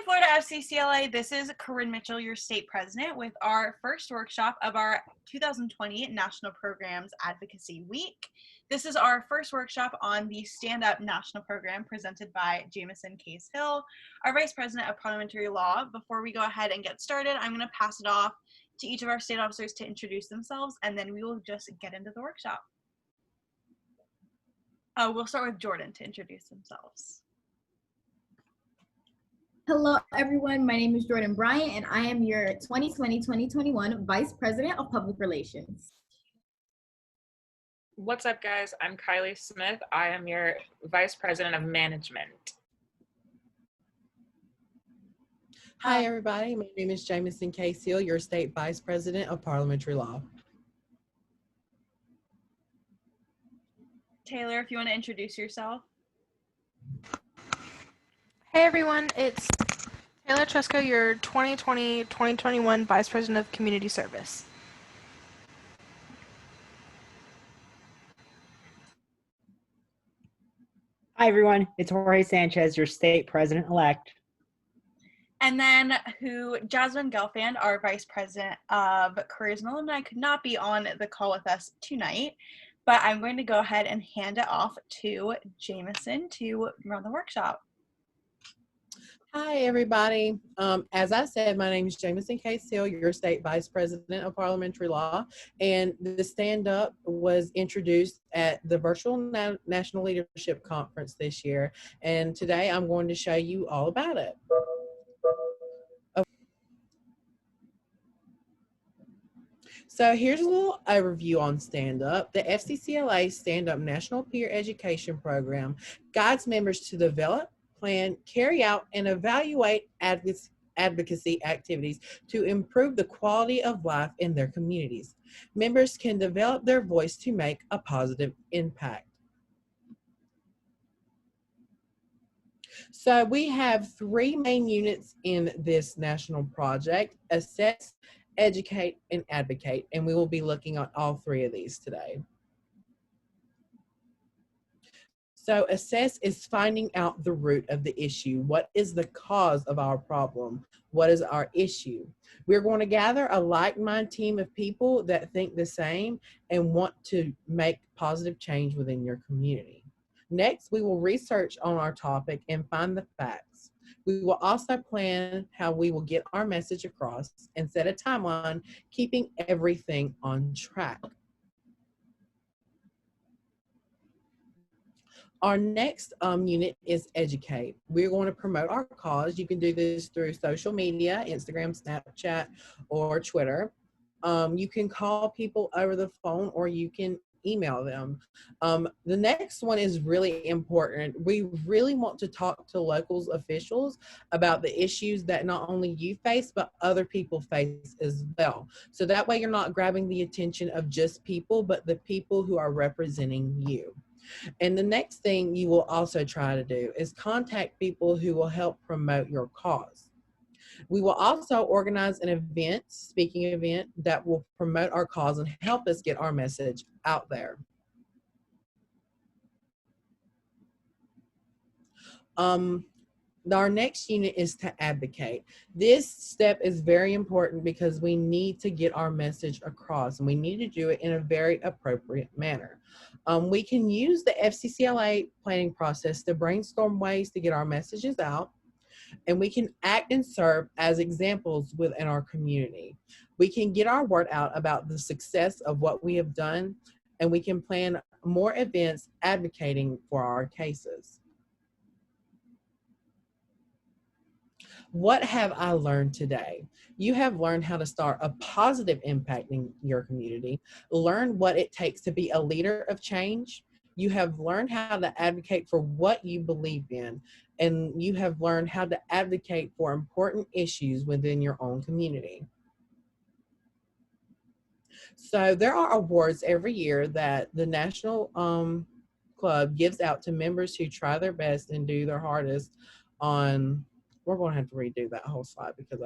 Florida Fccla. This is Corinne Mitchell, your state president, with our first workshop of our 2020 National Programs Advocacy Week. This is our first workshop on the Stand Up National Program presented by Jameson, Kase, our Vice President of Parliamentary Law. Before we go ahead and get started, I'm going to pass it off to each of our state officers to introduce themselves, and then we will just get into the workshop. We'll start with Jordan to introduce themselves. Hello, everyone. My name is Jordan Bryant, and I am your 2020-2021 Vice President of Public Relations. What's up, guys? I'm Kylie Smith. I am your Vice President of Management. Hi, everybody. My name is Jameson, Kase, your State Vice President of Parliamentary Law. Taylor, if you want to introduce yourself. Hey everyone, it's Taylor Tresco, your 2020-2021 Vice President of Community Service. Hi everyone, it's Jorge Sanchez, your State President-elect. And then Jasmine Gelfand, our Vice President of Careers and Alumni, could not be on the call with us tonight, but I'm going to go ahead and hand it off to Jameson to run the workshop. Hi, everybody. As I said, my name is Jameson Kase, your State Vice President of Parliamentary Law, and the Stand Up was introduced at the Virtual National Leadership Conference this year, and today I'm going to show you all about it. So here's a little overview on Stand Up. The Fccla Stand Up National Peer Education Program guides members to develop, plan, carry out, and evaluate advocacy activities to improve the quality of life in their communities. Members can develop their voice to make a positive impact. So we have three main units in this national project: assess, educate, and advocate, and we will be looking at all three of these today. So assess is finding out the root of the issue. What is the cause of our problem? What is our issue? We're going to gather a like-minded team of people that think the same and want to make positive change within your community. Next, we will research on our topic and find the facts. We will also plan how we will get our message across and set a timeline, keeping everything on track. Our next unit is educate. We're going to promote our cause. You can do this through social media, Instagram, Snapchat, or Twitter. You can call people over the phone or you can email them. The next one is really important. We really want to talk to local officials about the issues that not only you face, but other people face as well. So that way you're not grabbing the attention of just people, but the people who are representing you. And the next thing you will also try to do is contact people who will help promote your cause. We will also organize an event, speaking event, that will promote our cause and help us get our message out there. Our next unit is to advocate. This step is very important because we need to get our message across, and we need to do it in a very appropriate manner. We can use the Fccla planning process to brainstorm ways to get our messages out, and we can act and serve as examples within our community. We can get our word out about the success of what we have done, and we can plan more events advocating for our cases. What have I learned today? You have learned how to start a positive impact in your community, learn what it takes to be a leader of change. You have learned how to advocate for what you believe in, and you have learned how to advocate for important issues within your own community. So there are awards every year that the National Club gives out to members who try their best and do their hardest on, we're going to have to redo that whole slide because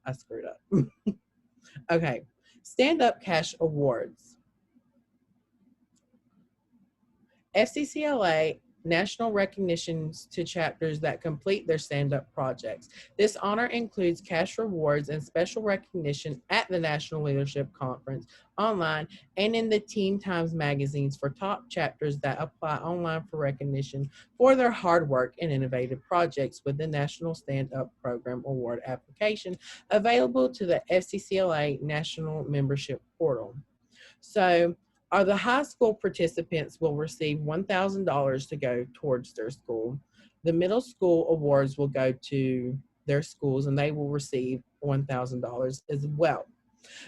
I screwed up. Okay, Stand Up Cash Awards. Fccla national recognitions to chapters that complete their stand-up projects. This honor includes cash rewards and special recognition at the National Leadership Conference, online, and in the Teen Times magazines for top chapters that apply online for recognition for their hard work and innovative projects with the National Stand-Up Program Award application available to the FCCLA National Membership Portal. So, the high school participants will receive $1,000 to go towards their school. The middle school awards will go to their schools and they will receive $1,000 as well.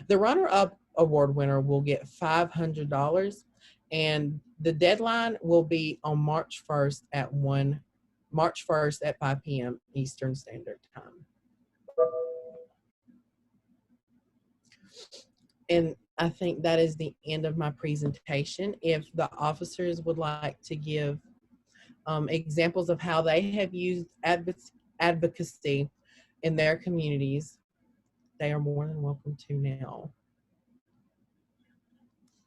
The runner-up award winner will get $500, and the deadline will be on March 1st at 5 p.m. Eastern Standard Time. And I think that is the end of my presentation. If the officers would like to give examples of how they have used advocacy in their communities, they are more than welcome to now.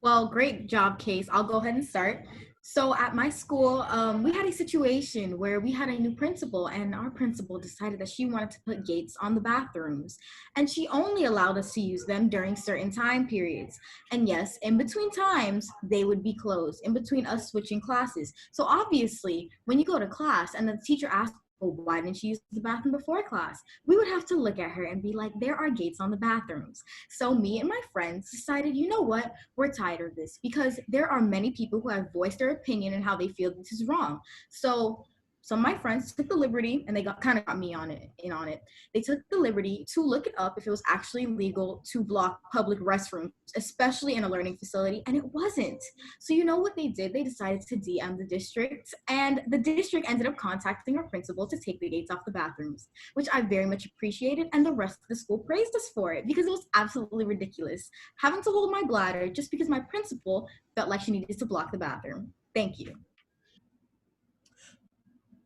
Well, great job, Kase. I'll go ahead and start. So at my school, we had a situation where we had a new principal, and our principal decided that she wanted to put gates on the bathrooms, and she only allowed us to use them during certain time periods. And yes, in between times, they would be closed, in between us switching classes. So obviously, when you go to class and the teacher asks, well, why didn't she use the bathroom before class? We would have to look at her and be like, there are gates on the bathrooms. So me and my friends decided, you know what? We're tired of this, because there are many people who have voiced their opinion and how they feel this is wrong. So some of my friends took the liberty, and they kind of got me on it. They took the liberty to look it up if it was actually legal to block public restrooms, especially in a learning facility, and it wasn't. So you know what they did? They decided to DM the district, and the district ended up contacting our principal to take the gates off the bathrooms, which I very much appreciated, and the rest of the school praised us for it, because it was absolutely ridiculous having to hold my bladder just because my principal felt like she needed to block the bathroom. Thank you.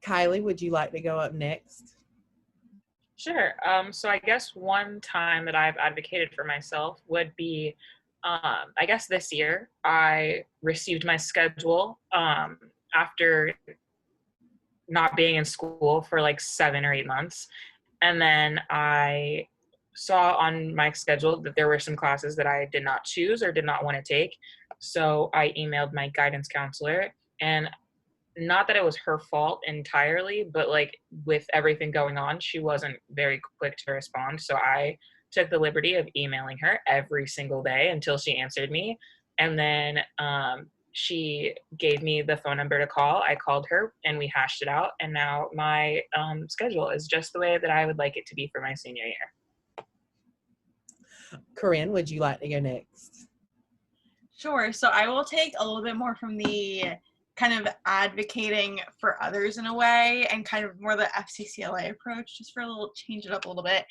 Kylie, would you like to go up next? Sure. So I guess one time that I've advocated for myself would be, I guess this year, I received my schedule after not being in school for like 7 or 8 months. And then I saw on my schedule that there were some classes that I did not choose or did not want to take. So I emailed my guidance counselor, and not that it was her fault entirely, but like with everything going on, she wasn't very quick to respond. So I took the liberty of emailing her every single day until she answered me. And then she gave me the phone number to call. I called her and we hashed it out. And now my schedule is just the way that I would like it to be for my senior year. Corinne, would you like to go next? Sure. So I will take a little bit more from the kind of advocating for others in a way, and kind of more the FCCLA approach, just for a little, change it up a little bit.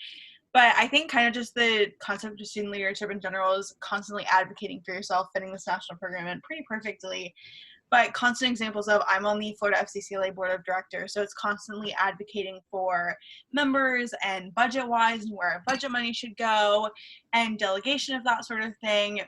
But I think kind of just the concept of student leadership in general is constantly advocating for yourself, fitting this national program in pretty perfectly. But constant examples of, I'm on the Florida FCCLA board of directors, so it's constantly advocating for members and budget-wise and where our budget money should go and delegation of that sort of thing,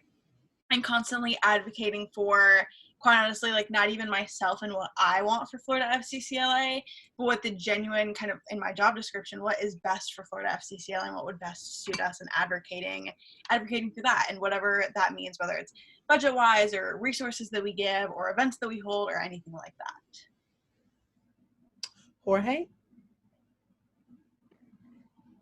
and constantly advocating for, quite honestly, like not even myself and what I want for Florida FCCLA, but what the genuine kind of in my job description, what is best for Florida FCCLA and what would best suit us, and advocating for that, and whatever that means, whether it's budget-wise or resources that we give or events that we hold or anything like that. Jorge?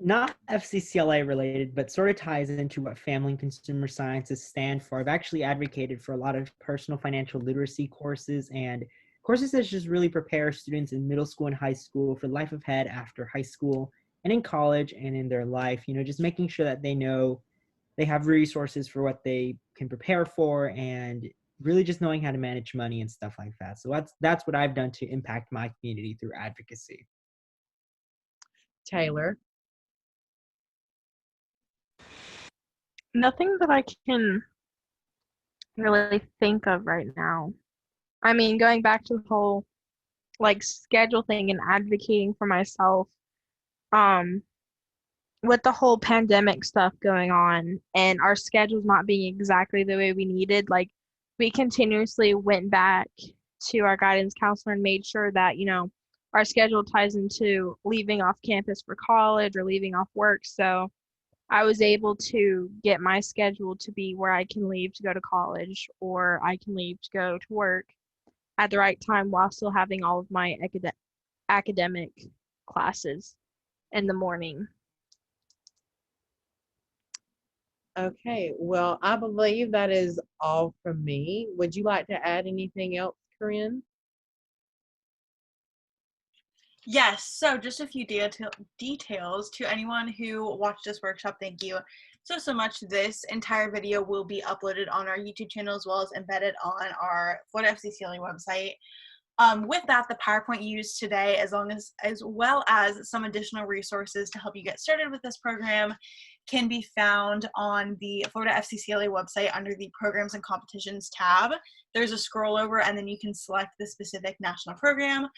Not FCCLA related, but sort of ties into what family and consumer sciences stand for. I've actually advocated for a lot of personal financial literacy courses and courses that just really prepare students in middle school and high school for life ahead after high school and in college and in their life, just making sure that they know they have resources for what they can prepare for, and really just knowing how to manage money and stuff like that. So that's what I've done to impact my community through advocacy. Taylor? Nothing that I can really think of right now. I mean, going back to the whole like schedule thing and advocating for myself, with the whole pandemic stuff going on and our schedules not being exactly the way we needed, like we continuously went back to our guidance counselor and made sure that, our schedule ties into leaving off campus for college or leaving off work. So I was able to get my schedule to be where I can leave to go to college or I can leave to go to work at the right time while still having all of my academic classes in the morning. Okay, well, I believe that is all from me. Would you like to add anything else, Corinne? Yes, so just a few details to anyone who watched this workshop. Thank you so much. This entire video will be uploaded on our YouTube channel as well as embedded on our Florida Fccla website. With that, the PowerPoint used today, as well as some additional resources to help you get started with this program, can be found on the Florida Fccla website under the Programs and Competitions tab. There's a scroll over and then you can select the specific national program.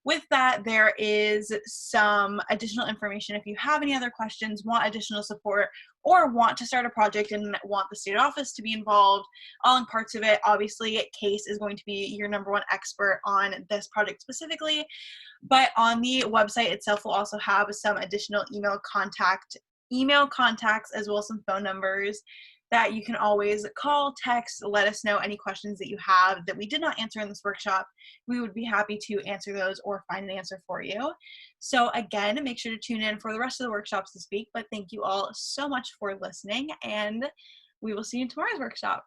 With that, there is some additional information if you have any other questions, want additional support, or want to start a project and want the state office to be involved, all in parts of it. Obviously, Kase is going to be your #1 expert on this project specifically, but on the website itself, we'll also have some additional email contacts, as well as some phone numbers that you can always call, text, let us know any questions that you have that we did not answer in this workshop. We would be happy to answer those or find an answer for you. So again, make sure to tune in for the rest of the workshops this week, but thank you all so much for listening, and we will see you in tomorrow's workshop.